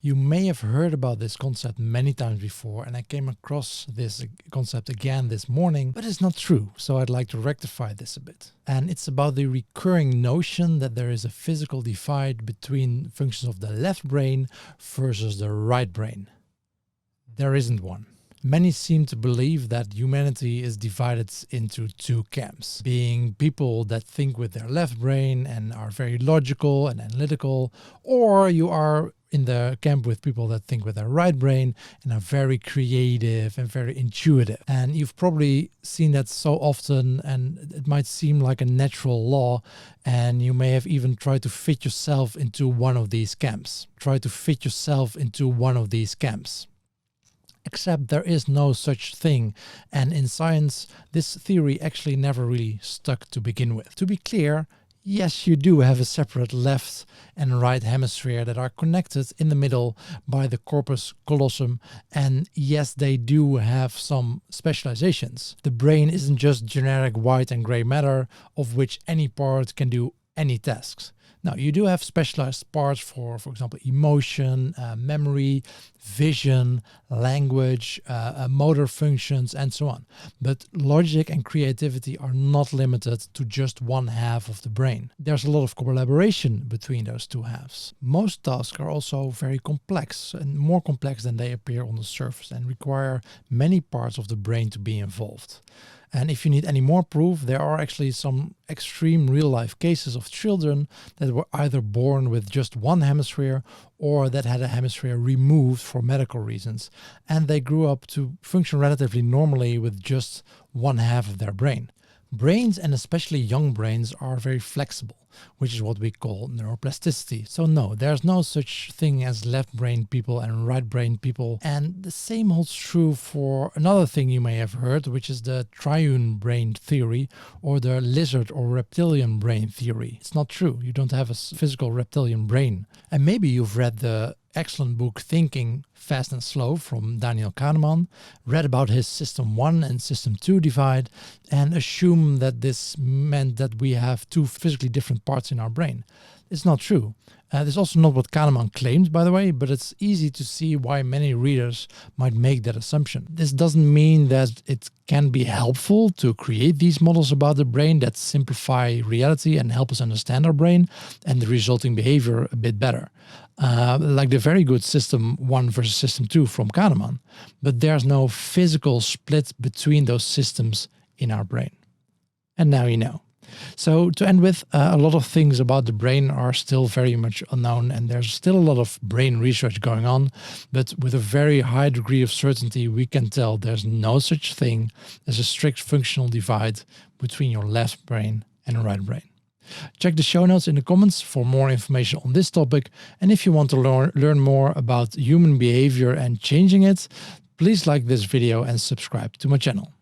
You may have heard about this concept many times before, and I came across this concept again this morning, but it's not true, so I'd like to rectify this a bit. And it's about the recurring notion that there is a physical divide between functions of the left brain versus the right brain. There isn't one. Many seem to believe that humanity is divided into two camps, being people that think with their left brain and are very logical and analytical, or you are in the camp with people that think with their right brain and are very creative and very intuitive. And you've probably seen that so often, and it might seem like a natural law, and you may have even tried to fit yourself into one of these camps. Except there is no such thing, and in science this theory actually never really stuck to begin with. To be clear, yes, you do have a separate left and right hemisphere that are connected in the middle by the corpus callosum, and yes, they do have some specializations. The brain isn't just generic white and gray matter of which any part can do any tasks. Now, you do have specialized parts for example, emotion, memory, vision, language, motor functions, and so on. But logic and creativity are not limited to just one half of the brain. There's a lot of collaboration between those two halves. Most tasks are also very complex, and more complex than they appear on the surface, and require many parts of the brain to be involved. And if you need any more proof, there are actually some extreme real-life cases of children that were either born with just one hemisphere or that had a hemisphere removed for medical reasons, and they grew up to function relatively normally with just one half of their brain. Brains, and especially young brains, are very flexible, which is what we call neuroplasticity. So no, there's no such thing as left-brained people and right-brained people. And the same holds true for another thing you may have heard, which is the triune brain theory, or the lizard or reptilian brain theory. It's not true. You don't have a physical reptilian brain. And maybe you've read the excellent book Thinking Fast and Slow from Daniel Kahneman, read about his System 1 and System 2 divide, and assume that this meant that we have two physically different parts in our brain. It's not true. This is also not what Kahneman claims, by the way, but it's easy to see why many readers might make that assumption. This doesn't mean that it can be helpful to create these models about the brain that simplify reality and help us understand our brain and the resulting behavior a bit better. Like the very good System 1 versus System 2 from Kahneman, but there's no physical split between those systems in our brain. And now you know. So to end with, a lot of things about the brain are still very much unknown, and there's still a lot of brain research going on, but with a very high degree of certainty we can tell there's no such thing as a strict functional divide between your left brain and right brain. Check the show notes in the comments for more information on this topic, and if you want to learn more about human behavior and changing it, please like this video and subscribe to my channel.